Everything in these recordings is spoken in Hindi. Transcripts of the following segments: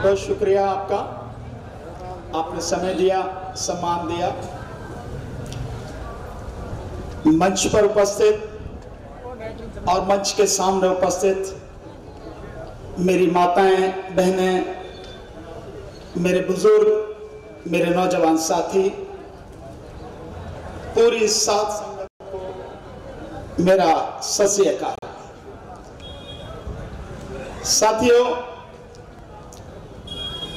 बहुत शुक्रिया आपका, आपने समय दिया, सम्मान दिया। मंच पर उपस्थित और मंच के सामने उपस्थित मेरी माताएं, बहनें, मेरे बुजुर्ग, मेरे नौजवान साथी, पूरी साथ संगत को मेरा सत श्री अकाल। साथियों,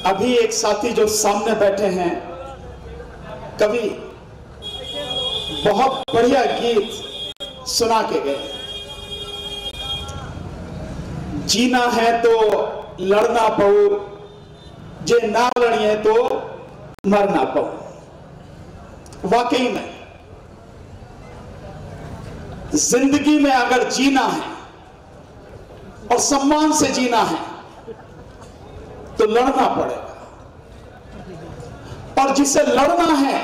अभी एक साथी जो सामने बैठे हैं, कवि बहुत बढ़िया गीत सुना के गए। जीना है तो लड़ना पऊ, जे ना लड़िए तो मरना पऊ। वाकई में जिंदगी में अगर जीना है और सम्मान से जीना है तो लड़ना पड़ेगा, और जिसे लड़ना है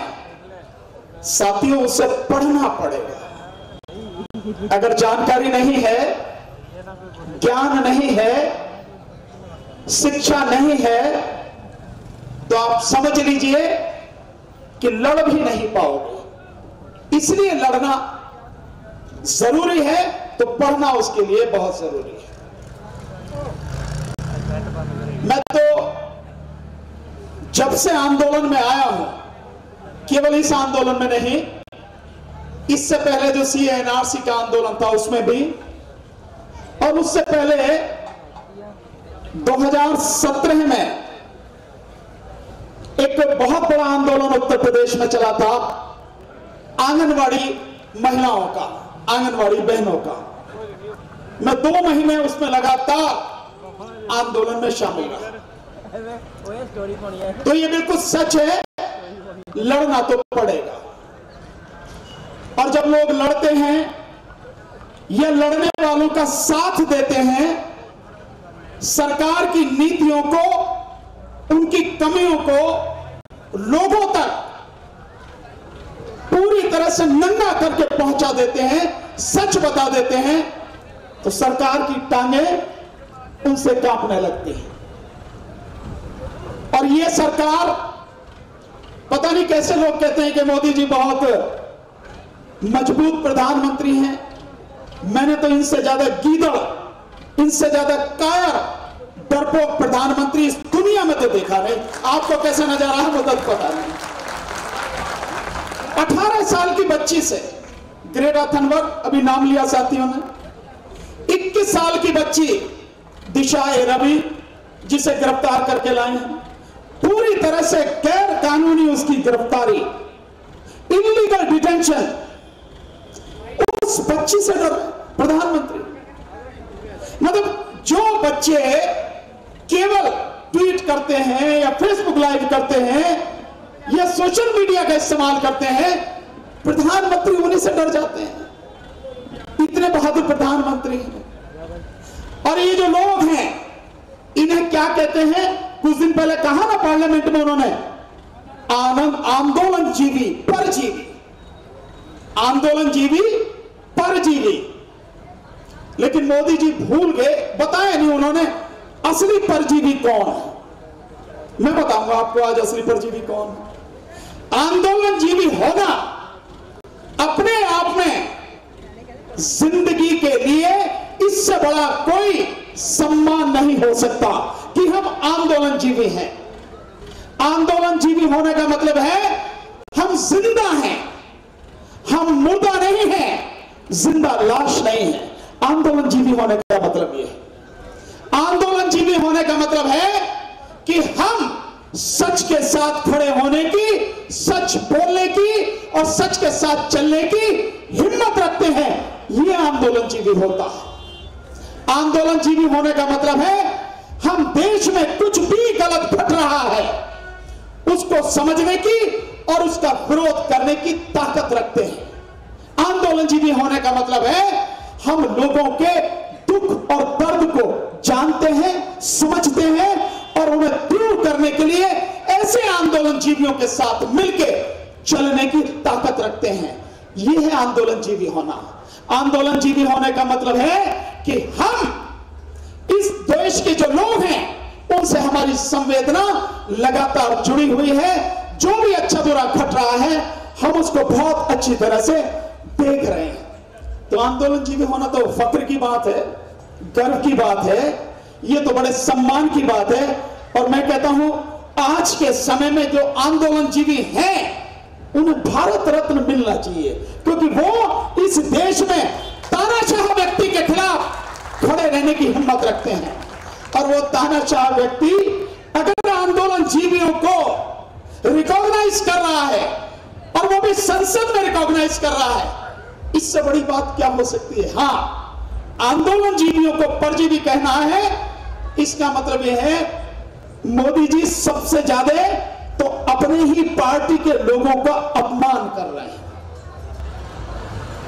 साथियों उसे पढ़ना पड़ेगा। अगर जानकारी नहीं है, ज्ञान नहीं है, शिक्षा नहीं है, तो आप समझ लीजिए कि लड़ भी नहीं पाओगे। इसलिए लड़ना जरूरी है, तो पढ़ना उसके लिए बहुत जरूरी है। मैं तो जब से आंदोलन में आया हूं, केवल इस आंदोलन में नहीं, इससे पहले जो CA/NRC का आंदोलन था उसमें भी, और उससे पहले 2017 में एक बहुत बड़ा आंदोलन उत्तर प्रदेश में चला था, आंगनवाड़ी महिलाओं का, आंगनवाड़ी बहनों का। मैं 2 महीने उसमें लगातार आंदोलन में शामिल रहा। तो ये बिल्कुल सच है, लड़ना तो पड़ेगा। और जब लोग लड़ते हैं या लड़ने वालों का साथ देते हैं, सरकार की नीतियों को, उनकी कमियों को लोगों तक पूरी तरह से नंगा करके पहुंचा देते हैं, सच बता देते हैं, तो सरकार की टांगें उनसे कांपने लगती है। और ये सरकार, पता नहीं कैसे लोग कहते हैं कि मोदी जी बहुत मजबूत प्रधानमंत्री हैं। मैंने तो इनसे ज्यादा गीदड़, इनसे ज्यादा कायर, डरपोक प्रधानमंत्री इस दुनिया में तो देखा नहीं। आपको कैसे नजर आ रहा है मुझे पता नहीं। 18 साल की बच्ची से, ग्रेटा थनबर्ग, अभी नाम लिया साथियों ने, 21 साल की बच्ची दिशा रवि, जिसे गिरफ्तार करके लाए हैं, पूरी तरह से गैर कानूनी उसकी गिरफ्तारी, इलीगल डिटेंशन। उस बच्ची से डर प्रधानमंत्री। मतलब जो बच्चे केवल ट्वीट करते हैं या फेसबुक लाइव करते हैं या सोशल मीडिया का इस्तेमाल करते हैं, प्रधानमंत्री उन्हीं से डर जाते हैं। इतने बहादुर प्रधानमंत्री हैं। और ये जो लोग हैं, इन्हें क्या कहते हैं? कुछ दिन पहले कहा ना पार्लियामेंट में उन्होंने, आंदोलन जीवी परजीवी, आंदोलन जीवी परजीवी। लेकिन मोदी जी भूल गए, बताया नहीं उन्होंने असली परजीवी कौन है। मैं बताऊंगा आपको आज असली परजीवी कौन है। आंदोलन जीवी होना अपने आप में जिंदगी के लिए इससे बड़ा कोई सम्मान नहीं हो सकता कि हम आंदोलन जीवी हैं। आंदोलन जीवी होने का मतलब है हम जिंदा हैं, हम मुर्दा नहीं हैं, जिंदा लाश नहीं है। आंदोलन जीवी होने का मतलब यह है। आंदोलन जीवी होने का मतलब है कि हम सच के साथ खड़े होने की, सच बोलने की और सच के साथ चलने की हिम्मत रखते हैं। यह आंदोलन जीवी होता है। आंदोलन जीवी होने का मतलब है हम देश में कुछ भी गलत घट रहा है उसको समझने की और उसका विरोध करने की ताकत रखते हैं। आंदोलन जीवी होने का मतलब है हम लोगों के दुख और दर्द को जानते हैं, समझते हैं और उन्हें दूर करने के लिए ऐसे आंदोलन जीवियों के साथ मिलकर चलने की ताकत रखते हैं। यह है आंदोलन जीवी होना। आंदोलन जीवी होने का मतलब है कि हम इस देश के जो लोग हैं वो से हमारी संवेदना लगातार जुड़ी हुई है। जो भी अच्छा बुरा घट रहा है हम उसको बहुत अच्छी तरह से देख रहे हैं। तो आंदोलनजीवी होना तो फक्र की बात है, गर्व की बात है, ये तो बड़े सम्मान की बात है। और मैं कहता हूं आज के समय में जो आंदोलनजीवी हैं उन्हें भारत रत्न मिलना चाहिए, क्योंकि वो इस देश में तानाशाह व्यक्ति के खिलाफ खड़े रहने की हिम्मत रखते हैं। और वो तानाशाह व्यक्ति अगर आंदोलनजीवियों को रिकॉग्नाइज कर रहा है और वो भी संसद में रिकॉग्नाइज कर रहा है, इससे बड़ी बात क्या हो सकती है। हां, आंदोलनजीवियों को परजीवी कहना है, इसका मतलब यह है मोदी जी सबसे ज्यादा तो अपने ही पार्टी के लोगों का अपमान कर रहे हैं।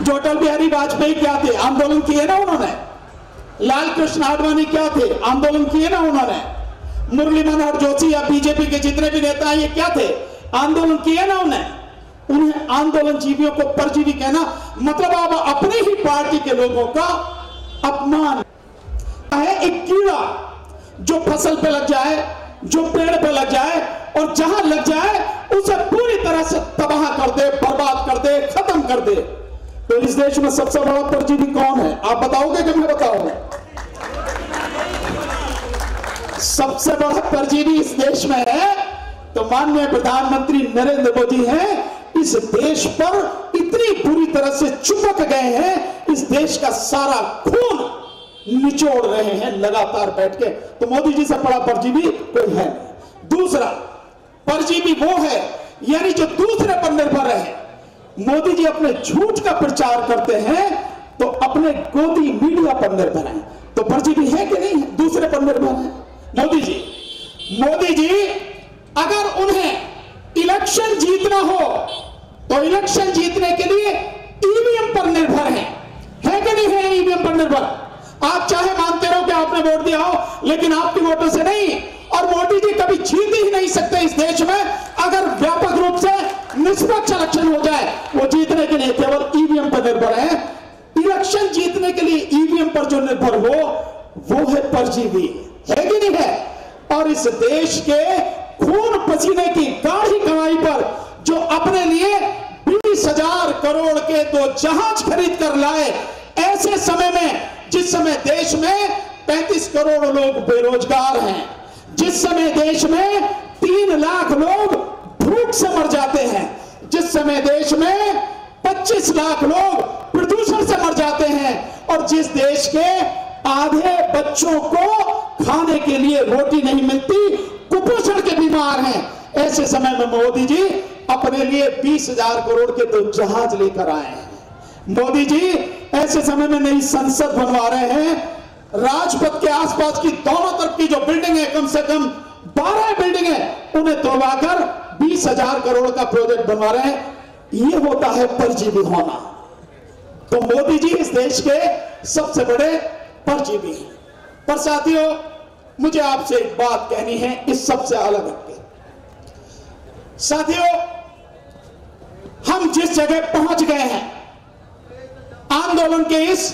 जो अटल बिहारी वाजपेयी क्या थे, आंदोलन किए ना उन्होंने। लाल कृष्ण आडवाणी क्या थे, आंदोलन किए ना उन्होंने। मुरली मनोहर जोशी या बीजेपी के जितने भी नेता हैं ये क्या थे, आंदोलन किए ना उन्हें आंदोलनजीवियों को परजीवी कहना मतलब आप अपने ही पार्टी के लोगों का अपमान है। एक कीड़ा जो फसल पे लग जाए, जो पेड़ पे लग जाए और जहां लग जाए उसे पूरी तरह से तबाह कर दे, बर्बाद कर दे, खत्म कर दे। तो इस देश में सबसे बड़ा परजीवी कौन है, आप बताओगे कि मैं बताऊंगा? सबसे बड़ा परजीवी इस देश में है तो माननीय प्रधानमंत्री नरेंद्र मोदी हैं। इस देश पर इतनी बुरी तरह से चिपक गए हैं, इस देश का सारा खून निचोड़ रहे हैं लगातार बैठ के। तो मोदी जी से बड़ा परजीवी कोई है नहीं। दूसरा परजीवी वो है यानी जो दूसरे पर निर्भर है। मोदी जी अपने झूठ का प्रचार करते हैं तो अपने गोदी मीडिया पर निर्भर हैं, तो परजीवी है कि नहीं है, दूसरे पर निर्भर है। मोदी जी अगर उन्हें इलेक्शन जीतना हो तो इलेक्शन जीतने के लिए ईवीएम पर निर्भर है कि नहीं है? ईवीएम पर निर्भर। आप चाहे मानते रहो कि आपने वोट दिया हो, लेकिन आपकी वोटों से नहीं। और मोदी जी कभी जीत ही नहीं सकते इस देश में अगर व्यापक रूप से निष्पक्ष इलेक्शन हो जाए। वो जीतने के लिए केवल ईवीएम पर निर्भर है। इलेक्शन जीतने के लिए ईवीएम पर जो निर्भर हो वो है परजीवी, है कि नहीं है? और इस देश के खून पसीने की गाढ़ी कमाई पर जो अपने लिए 20,000 करोड़ के 2 जहाज खरीद कर लाए, ऐसे समय में जिस समय देश में 35 करोड़ लोग बेरोजगार हैं, जिस समय देश में 3 लाख लोग भूख से मर जाते हैं, जिस समय देश में 25 लाख लोग प्रदूषण से मर जाते हैं और जिस देश के आधे बच्चों को खाने के लिए रोटी नहीं मिलती, कुपोषण के बीमार हैं, ऐसे समय में मोदी जी अपने लिए 20,000 करोड़ के 2 जहाज लेकर आए हैं। मोदी जी ऐसे समय में नई संसद बनवा रहे हैं। राजपथ के आसपास की दोनों तरफ की जो बिल्डिंग है, कम से कम 12 बिल्डिंग है, उन्हें तोड़वाकर 20,000 करोड़ का प्रोजेक्ट बनवा रहे हैं। ये होता है परजीवी होना। तो मोदी जी इस देश के सबसे बड़े परजीवी हैं। पर साथियों, मुझे आपसे एक बात कहनी है इस सबसे अलग हटके। साथियों, हम जिस जगह पहुंच गए हैं आंदोलन के इस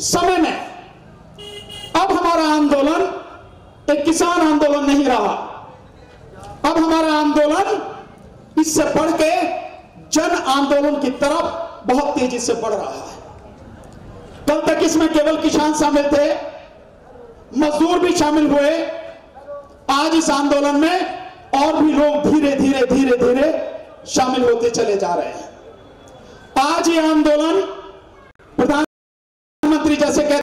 समय में, अब हमारा आंदोलन एक किसान आंदोलन नहीं रहा। अब हमारा आंदोलन इससे बढ़ के जन आंदोलन की तरफ बहुत तेजी से बढ़ रहा है। कल तक इसमें केवल किसान शामिल थे, मजदूर भी शामिल हुए। आज इस आंदोलन में और भी लोग धीरे धीरे धीरे धीरे शामिल होते चले जा रहे हैं। आज ये आंदोलन प्रधानमंत्री जैसे कहते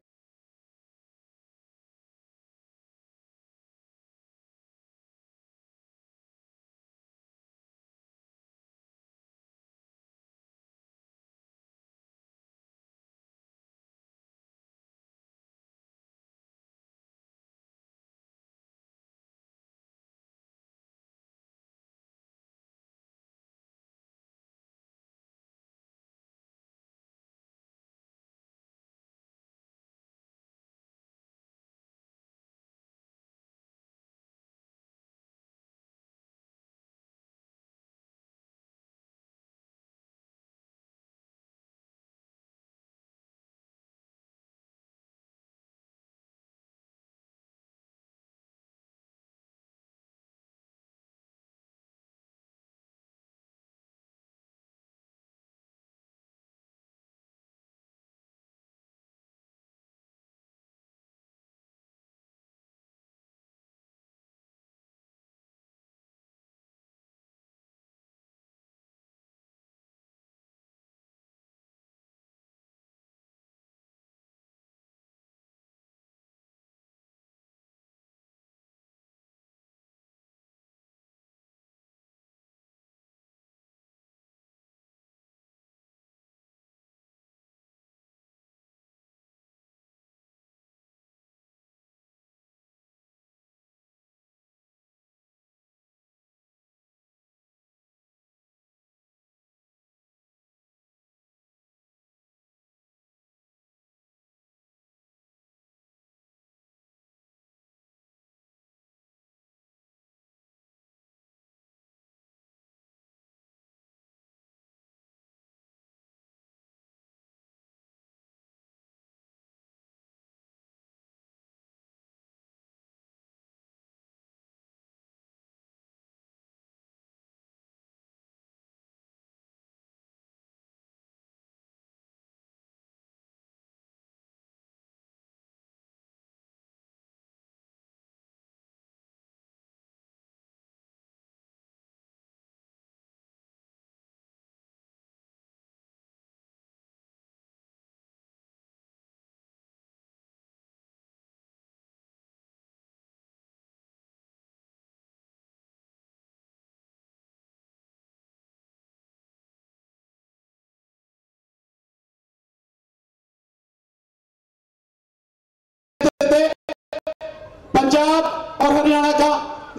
पंजाब और हरियाणा का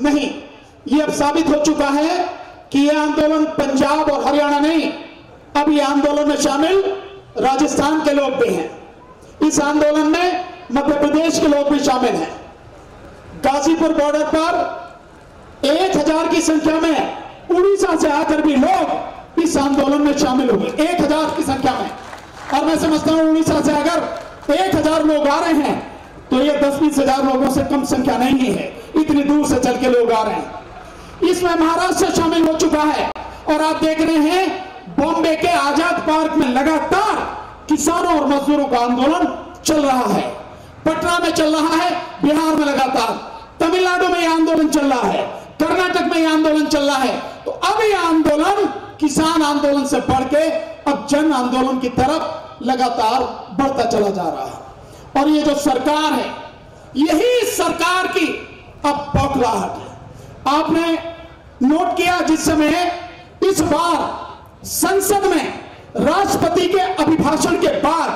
नहीं। ये अब साबित हो चुका है कि यह आंदोलन पंजाब और हरियाणा नहीं, अब ये आंदोलन में शामिल राजस्थान के लोग भी हैं। इस आंदोलन में मध्य प्रदेश के लोग भी शामिल हैं। गाजीपुर बॉर्डर पर 1000 की संख्या में उड़ीसा से आकर भी लोग इस आंदोलन में शामिल हुए, 1000 की संख्या में। और मैं समझता हूं उड़ीसा से अगर 1000 लोग आ रहे हैं तो ये 10-20 हजार लोगों से कम संख्या नहीं है, इतनी दूर से चल के लोग आ रहे हैं। इसमें महाराष्ट्र शामिल हो चुका है और आप देख रहे हैं बॉम्बे के आजाद पार्क में लगातार किसानों और मजदूरों का आंदोलन चल रहा है। पटना में चल रहा है, बिहार में लगातार, तमिलनाडु में यह आंदोलन चल रहा है, कर्नाटक में यह आंदोलन चल रहा है। तो अब यह आंदोलन किसान आंदोलन से बढ़ के अब जन आंदोलन की तरफ लगातार बढ़ता चला जा रहा है। और ये जो सरकार है, यही सरकार की अब बौखलाहट है। आपने नोट किया जिस समय इस बार संसद में राष्ट्रपति के अभिभाषण के बाद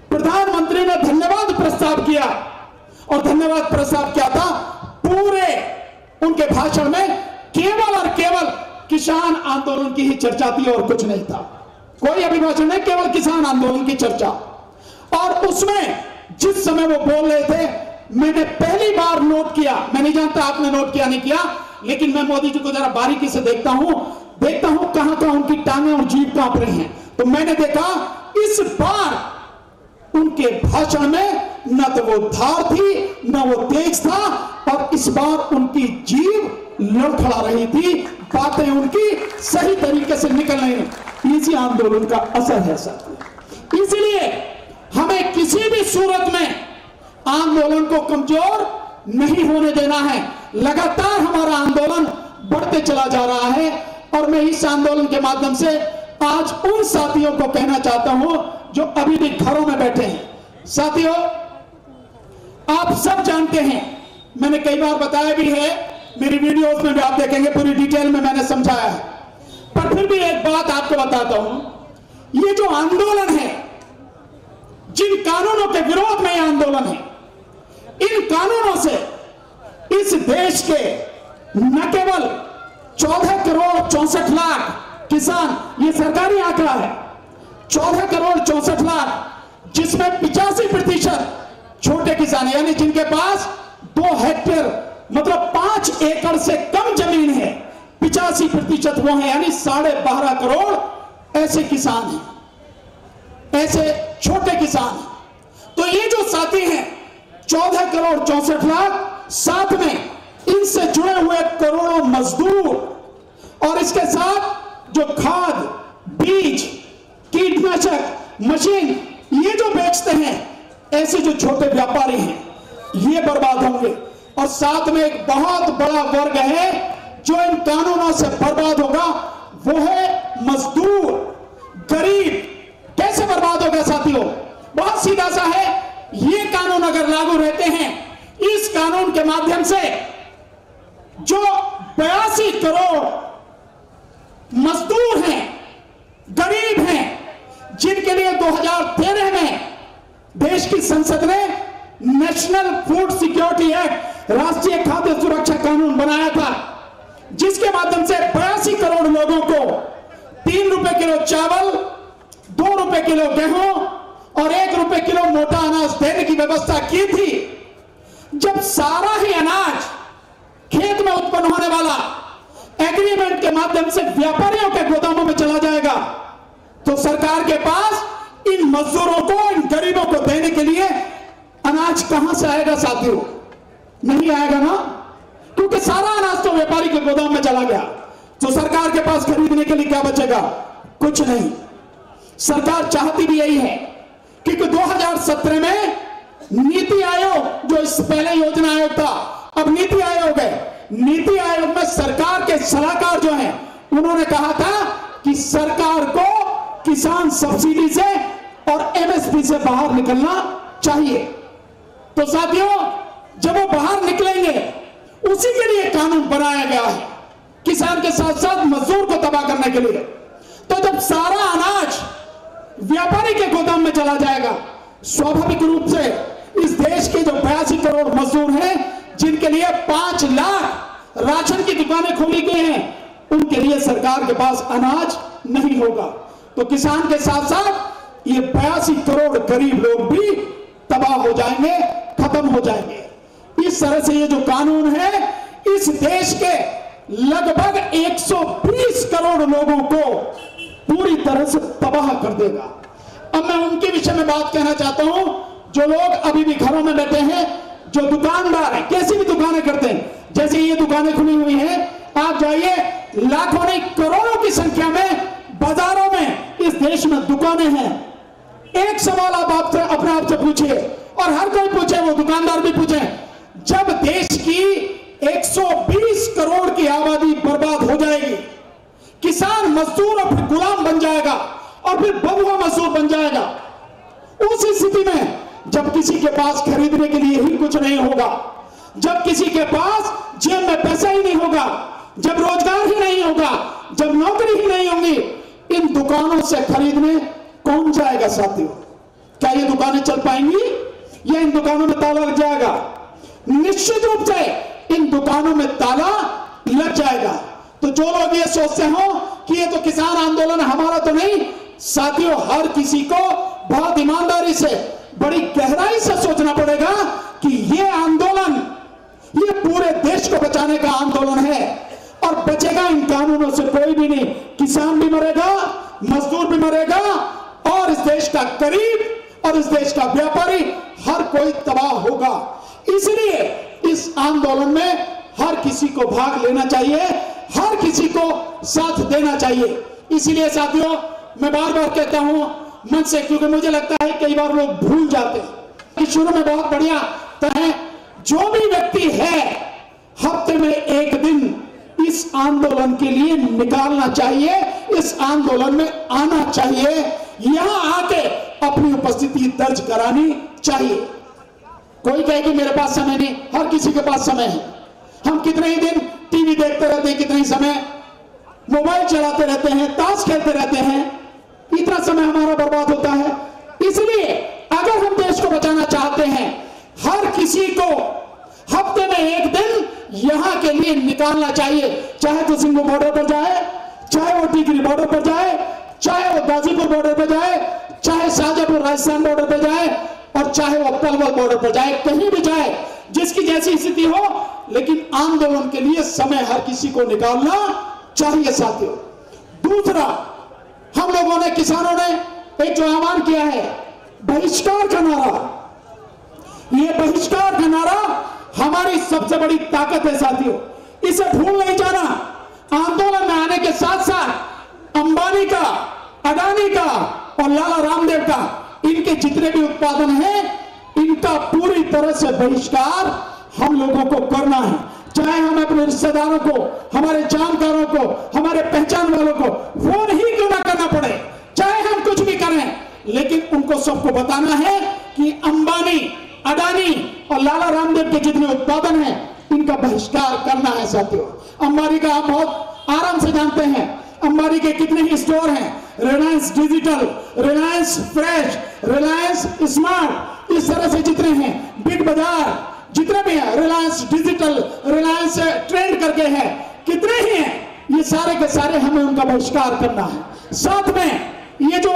प्रधानमंत्री ने धन्यवाद प्रस्ताव किया, और धन्यवाद प्रस्ताव क्या था, पूरे उनके भाषण में केवल और केवल किसान आंदोलन की ही चर्चा थी और कुछ नहीं था। कोई अभिभाषण नहीं, केवल किसान आंदोलन की चर्चा। और उसमें जिस समय वो बोल रहे थे, मैंने पहली बार नोट किया, मैं नहीं जानता आपने नोट किया नहीं किया, लेकिन मैं मोदी जी को जरा बारीकी से देखता हूं कहां कहां उनकी टांगें और जीभ कांप रही हैं। तो मैंने देखा इस बार उनके भाषण में न तो वो धार थी न वो तेज था, और इस बार उनकी जीभ लड़खड़ा रही थी, बातें उनकी सही तरीके से निकल नहीं। इसी आंदोलन का असर है सर। इसलिए हमें किसी भी सूरत में आंदोलन को कमजोर नहीं होने देना है। लगातार हमारा आंदोलन बढ़ते चला जा रहा है, और मैं इस आंदोलन के माध्यम से आज उन साथियों को कहना चाहता हूं जो अभी भी घरों में बैठे हैं। साथियों, आप सब जानते हैं, मैंने कई बार बताया भी है, मेरी वीडियोस में भी आप देखेंगे, पूरी डिटेल में मैंने समझाया है, पर फिर भी एक बात आपको बताता हूं। ये जो आंदोलन है, जिन कानूनों के विरोध में यह आंदोलन है, इन कानूनों से इस देश के न केवल 14 करोड़ 64 लाख किसान, ये सरकारी आंकड़ा है, 14 करोड़ 64 लाख, जिसमें 85% छोटे किसान, यानी जिनके पास 2 हेक्टेयर मतलब 5 एकड़ से कम जमीन है, 85% वो है, यानी 12.5 करोड़ ऐसे किसान हैं, ऐसे छोटे किसान हैं। तो ये जो साथी हैं 14 करोड़ 64 लाख, साथ में इनसे जुड़े हुए करोड़ों मजदूर, और इसके साथ जो खाद, बीज, कीटनाशक, मशीन ये जो बेचते हैं, ऐसे जो छोटे व्यापारी हैं, ये बर्बाद होंगे। और साथ में एक बहुत बड़ा वर्ग है जो इन कानूनों से बर्बाद होगा, वो है मजदूर, गरीब। कैसे बर्बाद होगा साथियों? बहुत सीधा सा है, ये कानून अगर लागू रहते हैं, इस कानून के माध्यम से जो 82 करोड़ मजदूर हैं, गरीब हैं, जिनके लिए 2013 में देश की संसद ने नेशनल फूड सिक्योरिटी एक्ट, राष्ट्रीय खाद्य सुरक्षा कानून बनाया था, जिसके माध्यम से 82 करोड़ लोगों को 3 रुपए किलो चावल, 2 रुपए किलो गेहूं और 1 रुपए किलो मोटा अनाज देने की व्यवस्था की थी। जब सारा ही अनाज खेत में उत्पन्न होने वाला एग्रीमेंट के माध्यम से व्यापारियों के गोदामों में चला जाएगा, तो सरकार के पास इन मजदूरों को, इन गरीबों को देने के लिए अनाज कहां से आएगा साथियों? नहीं आएगा ना, क्योंकि सारा अनाज तो व्यापारी के गोदाम में चला गया। तो सरकार के पास खरीदने के लिए क्या बचेगा? कुछ नहीं। सरकार चाहती भी यही है, क्योंकि 2017 में नीति आयोग, जो इस पहले योजना आयोग था, अब नीति आयोग है। नीति आयोग में सरकार के सलाहकार जो हैं, उन्होंने कहा था कि सरकार को किसान सब्सिडी से और एमएसपी से बाहर निकलना चाहिए। तो साथियों, जब वो बाहर निकलेंगे, उसी के लिए कानून बनाया गया है, किसान के साथ साथ मजदूर को तबाह करने के लिए। तो जब सारा अनाज व्यापारी के गोदाम में चला जाएगा, स्वाभाविक रूप से इस देश के जो 82 करोड़ मजदूर हैं, के पास अनाज नहीं होगा। तो किसान के साथ साथ ये 82 करोड़ गरीब लोग भी तबाह हो जाएंगे, खत्म हो जाएंगे। इस तरह से ये जो कानून है इस देश के लगभग 120 करोड़ लोगों को पूरी तरह से तबाह कर देगा। अब मैं उनके विषय में बात कहना चाहता हूं जो लोग अभी भी घरों में बैठे हैं, जो दुकानदार हैं, कैसी भी दुकानें करते हैं, जैसे ये दुकानें खुली हुई हैं, आप जाइए, लाखों नहीं करोड़ों की संख्या में बाजारों में इस देश में दुकानें हैं। एक सवाल आप अपने आप से पूछिए, और हर कोई पूछे, वो दुकानदार भी पूछे, जब देश की 120 करोड़ की आबादी बर्बाद हो जाएगी, किसान मजदूर और फिर गुलाम बन जाएगा और फिर बबुआ मजदूर बन जाएगा, उस स्थिति में जब किसी के पास खरीदने के लिए ही कुछ नहीं होगा, जब किसी के पास जेब में पैसा ही नहीं होगा, जब रोजगार ही नहीं होगा, जब नौकरी ही नहीं होगी, इन दुकानों से खरीदने कौन जाएगा साथियों? क्या ये दुकानें चल पाएंगी या इन दुकानों में ताला लग जाएगा? निश्चित रूप से इन दुकानों में ताला लग जाएगा। तो जो लोग ये सोचते हो कि ये तो किसान आंदोलन हमारा तो नहीं, साथियों हर किसी को बहुत ईमानदारी से, बड़ी गहराई से सोचना पड़ेगा कि ये आंदोलन ये पूरे देश को बचाने का आंदोलन है, और बचेगा इन कानूनों से कोई भी नहीं। किसान भी मरेगा, मजदूर भी मरेगा, और इस देश का गरीब और इस देश का व्यापारी हर कोई तबाह होगा। इसलिए इस आंदोलन में हर किसी को भाग लेना चाहिए, हर किसी को साथ देना चाहिए। इसलिए साथियों मैं बार बार कहता हूं मन से, क्योंकि मुझे लगता है कई बार लोग भूल जाते हैं कि शुरू में बहुत बढ़िया है, जो भी व्यक्ति है हफ्ते में एक दिन इस आंदोलन के लिए निकालना चाहिए, इस आंदोलन में आना चाहिए, यहां आके अपनी उपस्थिति दर्ज करानी चाहिए। कोई कहे कि मेरे पास समय नहीं, हर किसी के पास समय है। हम कितने ही दिन टीवी देखते रहते हैं, कितने ही समय मोबाइल चलाते रहते हैं, ताश खेलते रहते हैं, इतना समय हमारा बर्बाद होता है। इसलिए अगर हम देश को बचाना चाहते हैं, हर किसी को हफ्ते में एक दिन यहां के लिए निकालना चाहिए, चाहे तो सिंघू बॉर्डर पर जाए, चाहे वो टिकरी बॉर्डर पर जाए, चाहे वो गाजीपुर बॉर्डर पर जाए, चाहे शाहजहांपुर राजस्थान बॉर्डर पर जाए, और चाहे वो पलवल बॉर्डर पर जाए, कहीं भी जाए, जिसकी जैसी स्थिति हो, लेकिन आंदोलन के लिए समय हर किसी को निकालना चाहिए साथियों। दूसरा, हम लोगों ने, किसानों ने एक जो आह्वान किया है बहिष्कार का नारा, ये बहिष्कार का नारा हमारी सबसे बड़ी ताकत है साथियों, इसे भूल नहीं जाना। आंदोलन में आने के साथ साथ अंबानी का, अडानी का और लाला रामदेव का, इनके जितने भी उत्पादन हैं, इनका पूरी तरह से बहिष्कार हम लोगों को करना है। चाहे हम अपने रिश्तेदारों को, हमारे जानकारों को, हमारे पहचान वालों को फोन ही क्यों ना करना पड़े, चाहे हम कुछ भी करें, लेकिन उनको सबको बताना है कि अंबानी, अडानी और लाला रामदेव के जितने उत्पादन हैं, इनका बहिष्कार करना है साथियों। अंबानी का आप बहुत आराम से जानते हैं, अंबानी के कितने ही स्टोर हैं, Reliance digital, Reliance fresh, Reliance smart, इस तरह से जितने हैं, बिग बाजार जितने भी हैं, रिलायंस डिजिटल, रिलायंस ट्रेंड करके हैं, कितने ही हैं, ये सारे के सारे हमें उनका बहिष्कार करना है। साथ में ये जो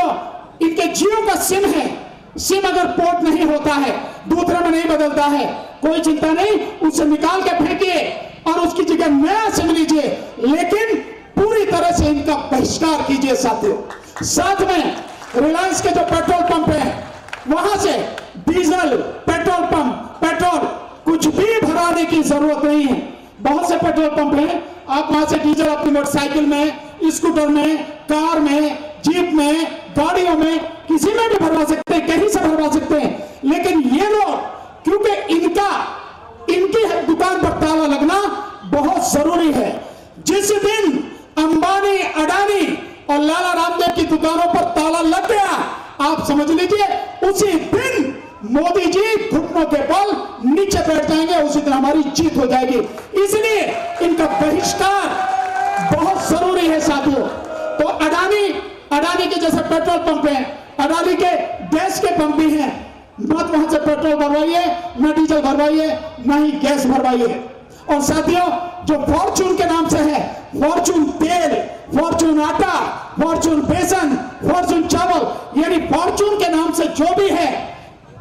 इनके जियो का सिम है, सिम अगर पोर्ट नहीं होता है, दूसरे में नहीं बदलता है, कोई चिंता नहीं, उसे निकाल के फेंकिए और उसकी जगह नया सिम लीजिए, लेकिन पूरी तरह से इनका बहिष्कार कीजिए साथियों। साथ में रिलायंस के जो पेट्रोल पंप है, वहां से डीजल, पेट्रोल पंप, पेट्रोल कुछ भी भराने की जरूरत नहीं है। बहुत से पेट्रोल पंप हैं, आप वहां से डीजल अपनी मोटरसाइकिल में, स्कूटर में, कार में, जीप में, गाड़ियों में, किसी में भी भरवा सकते हैं, कहीं से भरवा सकते हैं। लेकिन ये लोग, क्योंकि इनकी दुकान पर ताला लगना बहुत जरूरी है, जिस दिन अंबानी, अडानी और लाला रामदेव की दुकानों पर ताला लग गया, आप समझ लीजिए उसी दिन मोदी जी घुटनों के बल नीचे बैठ जाएंगे, उसी दिन हमारी जीत हो जाएगी। इसलिए इनका बहिष्कार बहुत जरूरी है साथियों। तो अडानी के जैसे पेट्रोल पंप हैं, अडानी के गैस के पंप भी हैं, मत वहां से पेट्रोल भरवाइए, न डीजल भरवाइए, न ही गैस भरवाइए। और साथियों, जो फॉर्चून के नाम से है, फॉर्चून तेल, फॉर्चून आटा, फॉर्चून बेसन, फॉर्चून चावल, यानी फॉर्चून के नाम से जो भी है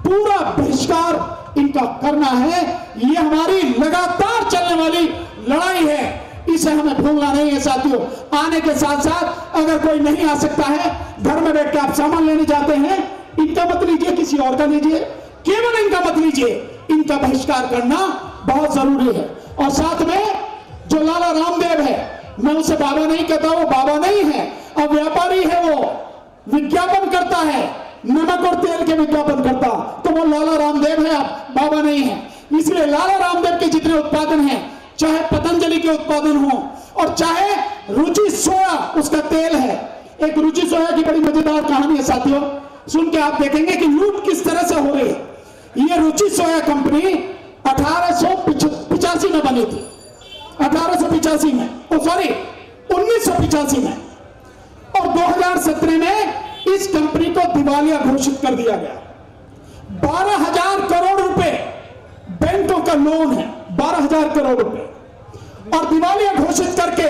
पूरा बहिष्कार इनका करना है। ये हमारी लगातार चलने वाली लड़ाई है, इसे हमें भूलना नहीं है साथियों। आने के साथ साथ अगर कोई नहीं आ सकता है, घर में बैठ के आप सामान लेने जाते हैं, इनका मत लीजिए, किसी और का लीजिए, केवल इनका मत लीजिए। इनका बहिष्कार करना बहुत जरूरी है। और साथ में जो लाला रामदेव है, मैं उसे बाबा नहीं कहता, वो बाबा नहीं है, अब व्यापारी है, वो विज्ञापन करता है, नमक और तेल के विज्ञापन करता, तो वो लाला रामदेव है, आप बाबा नहीं है। इसलिए लाला रामदेव के जितने उत्पादन हैं, चाहे पतंजलि के उत्पादन हो और चाहे रुचि सोया उसका तेल है। एक रुचि सोया की बड़ी मजेदार कहानी है साथियों, सुन के आप देखेंगे कि लूट किस तरह से हो रही है। ये रुचि सोया कंपनी 1885 में बनी थी, 1885 में, सॉरी 1985 में, और 2017 में इस कंपनी को दिवालिया घोषित कर दिया गया। 12,000 करोड़ रुपए बैंकों का लोन है, 12,000 करोड़ रुपए, और दिवालिया घोषित करके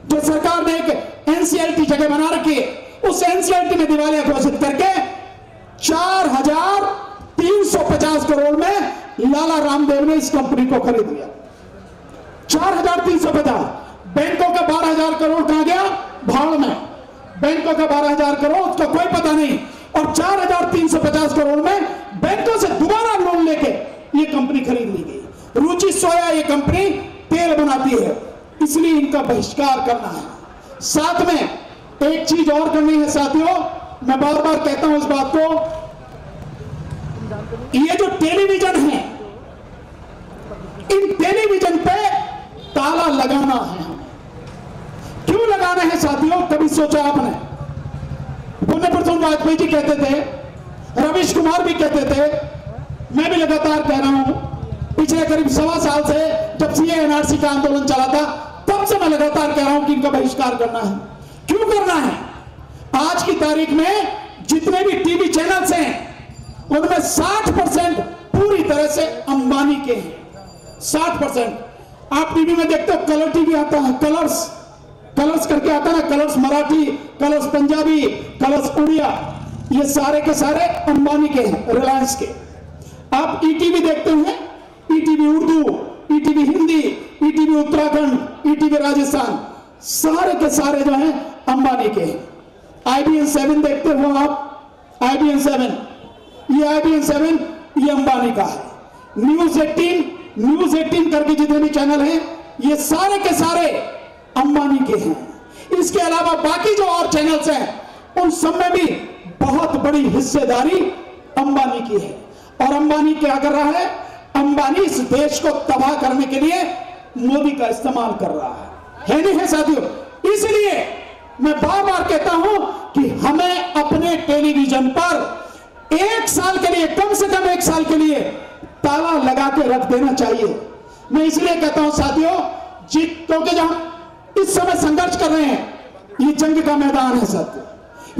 जो सरकार ने एक एनसीएलटी जगह बना रखी है, उस एनसीएलटी में दिवालिया घोषित करके 4,350 करोड़ में लाला रामदेव ने इस कंपनी को खरीद लिया। 4,350, बैंकों का 12,000 करोड़ कहां गया? भाड़ में। बैंकों का 12,000 करोड़, उसका कोई पता नहीं, और 4,350 करोड़ में बैंकों से दोबारा लोन लेके ये कंपनी खरीद ली गई। रुचि सोया ये कंपनी तेल बनाती है, इसलिए इनका बहिष्कार करना है। साथ में एक चीज और करनी है साथियों, मैं बार बार कहता हूं इस बात को, ये जो टेलीविजन है, इन टेलीविजन पे ताला लगाना है। क्यों लगाना है साथियों? कभी सोचा आपने? पुण्य प्रसून वाजपेयी जी कहते थे, रवीश कुमार भी कहते थे, मैं भी लगातार कह रहा हूं, पिछले करीब 1.25 साल से जब सीए एनआरसी का आंदोलन चला था, तब से मैं लगातार कह रहा हूं कि इनका बहिष्कार करना है। क्यों करना है? आज की तारीख में जितने भी टीवी चैनल्स हैं, उनमें 60% पूरी तरह से अंबानी के हैं। 60%। आप टीवी में देखते हो, कलर टीवी आता है, कलर्स करके आता है ना, Colors Marathi, Colors Punjabi, Colors Odia, ये सारे के सारे अंबानी के हैं, रिलायंस के। आप ईटीवी देखते हैं, ETV Urdu, ETV Hindi, ETV Uttarakhand, ETV Rajasthan, सारे के सारे जो हैं अंबानी के हैं। IBN 7 देखते हो आप, IBN 7, ये IBN 7 ये अंबानी का है। न्यूज 18 करके जितने भी चैनल हैं, ये सारे के सारे अंबानी के हैं। इसके अलावा बाकी जो और चैनल्स हैं, उन सब में भी बहुत बड़ी हिस्सेदारी अंबानी की है। और अंबानी क्या कर रहा है? अंबानी इस देश को तबाह करने के लिए मोदी का इस्तेमाल कर रहा है नहीं है साथियों? इसलिए मैं बार बार कहता हूं कि हमें अपने टेलीविजन पर 1 साल के लिए, कम से कम 1 साल के लिए ताला लगा के रख देना चाहिए। मैं इसलिए कहता हूं साथियों, क्योंकि जब इस समय संघर्ष कर रहे हैं, ये जंग का मैदान है साथियों,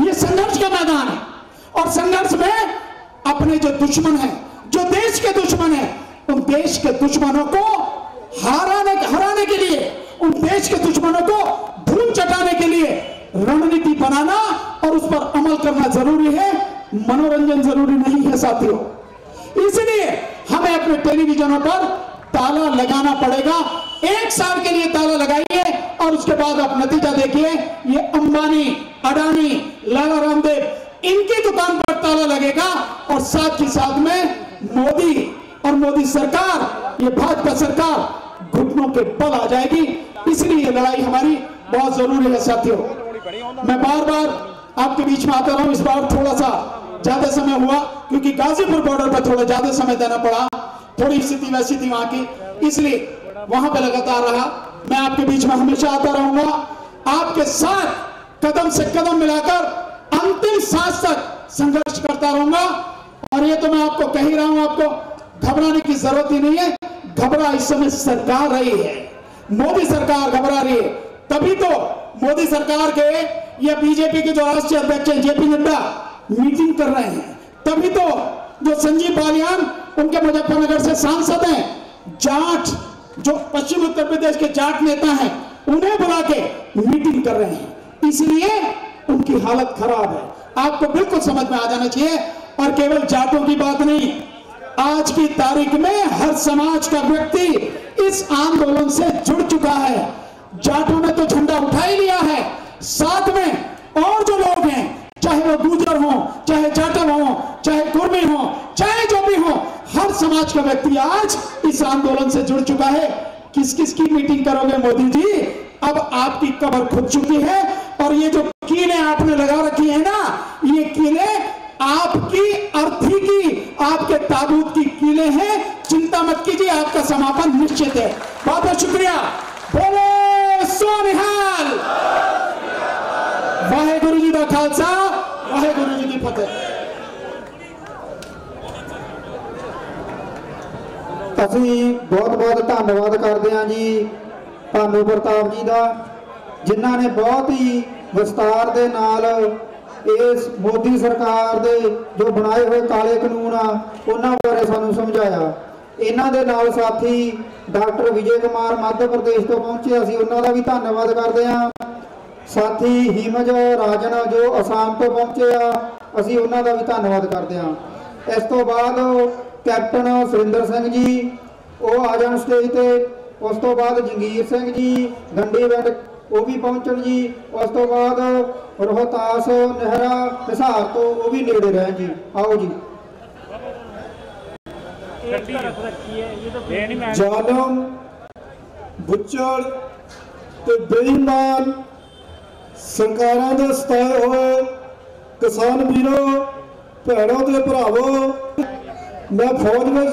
ये संघर्ष का मैदान है। और संघर्ष में अपने जो दुश्मन हैं, जो देश के दुश्मन हैं, उन देश के दुश्मनों को हराने के लिए, उन देश के दुश्मनों को धूल चटाने के लिए रणनीति बनाना और उस पर अमल करना जरूरी है, मनोरंजन जरूरी नहीं है साथियों। इसलिए हमें अपने टेलीविजनों पर ताला लगाना पड़ेगा। 1 साल के लिए ताला लगाइए और उसके बाद आप नतीजा देखिए। ये अंबानी, अडानी, लाला रामदेव, इनकी दुकान पर ताला लगेगा और साथ ही साथ में मोदी और मोदी सरकार, ये भाजपा सरकार घुटनों के बल आ जाएगी। इसलिए ये लड़ाई हमारी बहुत जरूरी है साथियों। मैं बार बार आपके बीच में आता रहा हूं, इस बार थोड़ा सा ज्यादा समय हुआ क्योंकि गाजीपुर बॉर्डर पर थोड़ा ज्यादा समय देना पड़ा, थोड़ी स्थिति वैसी थी वहां की, इसलिए वहां पर लगातार रहा। मैं आपके बीच में हमेशा आता रहूंगा, आपके साथ कदम से कदम मिलाकर अंतिम सांस तक संघर्ष करता रहूंगा। और ये तो मैं आपको कह ही रहा हूं, आपको घबराने की जरूरत ही नहीं है। घबरा इस समय सरकार रही है, मोदी सरकार घबरा रही है। तभी तो मोदी सरकार के या बीजेपी के जो राष्ट्रीय अध्यक्ष हैं जेपी नड्डा मीटिंग कर रहे हैं। तभी तो जो संजीव बालियान, उनके मुजफ्फरनगर से सांसद हैं, जाट, जो पश्चिम उत्तर प्रदेश के जाट नेता हैं, उन्हें बुला के मीटिंग कर रहे हैं, इसलिए उनकी हालत खराब है। आपको बिल्कुल समझ में आ जाना चाहिए। और केवल जाटों की बात नहीं, आज की तारीख में हर समाज का व्यक्ति इस आंदोलन से जुड़ चुका है। जाटों ने तो झंडा उठा ही लिया है, साथ में और जो लोग हैं, चाहे वो गुर्जर हो, चाहे जाटव हो, चाहे कुर्मी हो, चाहे जो भी हो, हर समाज का व्यक्ति आज इस आंदोलन से जुड़ चुका है। किस किस की मीटिंग करोगे मोदी जी? अब आपकी कब्र खुद चुकी है और ये जो कीलें आपने लगा रखी है ना, ये कीलें आपकी अर्थी की, आपके ताबूत की कीलें हैं। चिंता मत कीजिए, आपका समापन निश्चित है। बहुत बहुत शुक्रिया। बोलो सो निहाल। वाहेगुरु जी का खालसा, वाहेगुरु जी की फतेह। ਅਸੀਂ बहुत बहुत धन्यवाद करते हैं जी भानु प्रताप जी का, जिन्हों ने बहुत ही विस्तार के नाल इस मोदी सरकार के जो बनाए हुए काले कानून आ उन्होंने बारे सानू समझाया। इन्हों के नाल साथी डॉक्टर विजय कुमार मध्य प्रदेश तो पहुंचे, असीं उन्हों का भी धन्यवाद करते हैं। साथी हिमज राजन जो असम तो पहुंचे आ, असीं उन्हों का भी धन्यवाद करते हैं। इस तो बाद कैप्टन सुरिंदर सिंह जी वो आ जान स्टेज पे, उस तो बाद जंगीर सिंह जी गंडी पिंड वो भी पहुंचन जी, उस तो बाद रोहतास नेहरा हिसार तो वो भी नेड़े रहे जी। आओ जी। जालम बुच्चड़ ते बेईमान सरकारां दे सताए होए किसान वीरों भैणों ते भरावों, मैं फौज में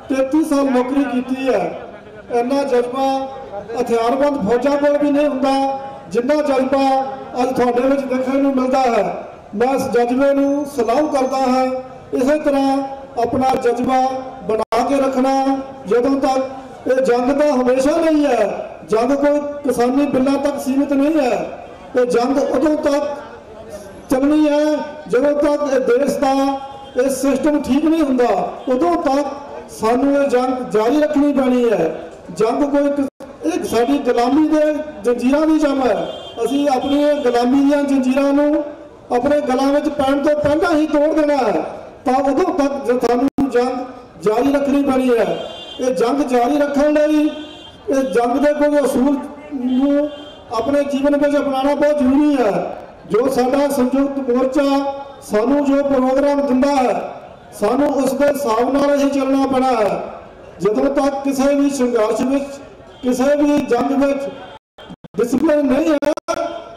33 साल नौकरी की है। इन्ना जज्बा हथियारबंद फौजा को भी नहीं होंदा जिन्ना जज्बा अज तुहाडे विच देखने को मिलता है। मैं इस जज्बे को सलाम करता है। इसी तरह अपना जज्बा बना के रखना। जदों तक ये जंग तो हमेशा नहीं है, जंग कोई किसानी बिलों तक सीमित नहीं है। ये जंग उदों तक चलनी है जदों तक देश का ये सिस्टम ठीक नहीं होंदा, उदों तक सानू ये जंग जारी रखनी पैनी है। जंग कोई एक साडी गुलामी दे जंजीरां दी जंग है। असीं अपनी गुलामी दी जंजीरां नूं अपने गलां विच पैण तो पहला ही तोड़ देना है, तां उदों तक सानू जंग जारी रखनी पैनी है। ये जंग जारी रखण लई ये जंग दे कोई असूल नूं अपने जीवन में अपनाना बहुत जरूरी है। जो साडा संयुक्त मोर्चा सानू जो प्रोग्राम दिंदा है, सानू उसके हिसाब नाल ही चलना पैना है। जदों तक किसी भी संघर्ष में, किसी भी जंग में डिसिप्लिन नहीं है,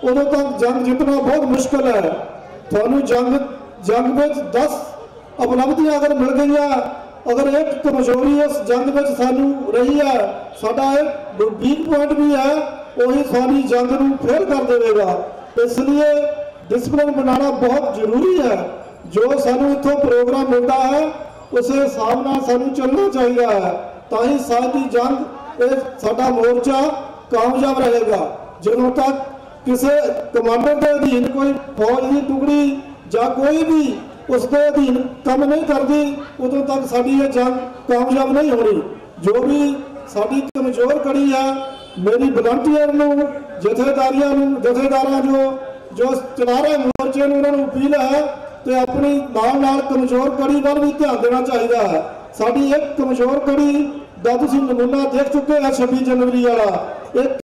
उदों तक जंग जीतना बहुत मुश्किल है। थानू जंग में 10 उपलब्धियां अगर मिल गई, अगर एक कमजोरी उस जंग में सानू रही है, साडा एक वीक पॉइंट भी है, वही सारी जंग नूं फेल कर देगा। इसलिए डिसिप्लिन बनाना बहुत जरूरी है। जो सानू इत्थों प्रोग्राम मिलता है उस हिसाब नाल सानू चलना चाहिए है, ताही साडी जंग ये साडा मोर्चा कामयाब रहेगा। जदों तक किसी कमांडर के अधीन कोई फौज की टुकड़ी या कोई भी उसके अधीन काम नहीं करती, उदों तक साडी ये जंग कामयाब नहीं होनी। जो भी साडी कमजोर कड़ी है, मेरी वलंटियर जथेदारां जो चला रहे मोर्चे उन्होंने अपील है तो अपनी नाल कमजोर कड़ी वाल भी ध्यान देना चाहिए है। साडी एक कमजोर कड़ी का तुसीं नमूना देख चुके हैं 26 जनवरी वाला। एक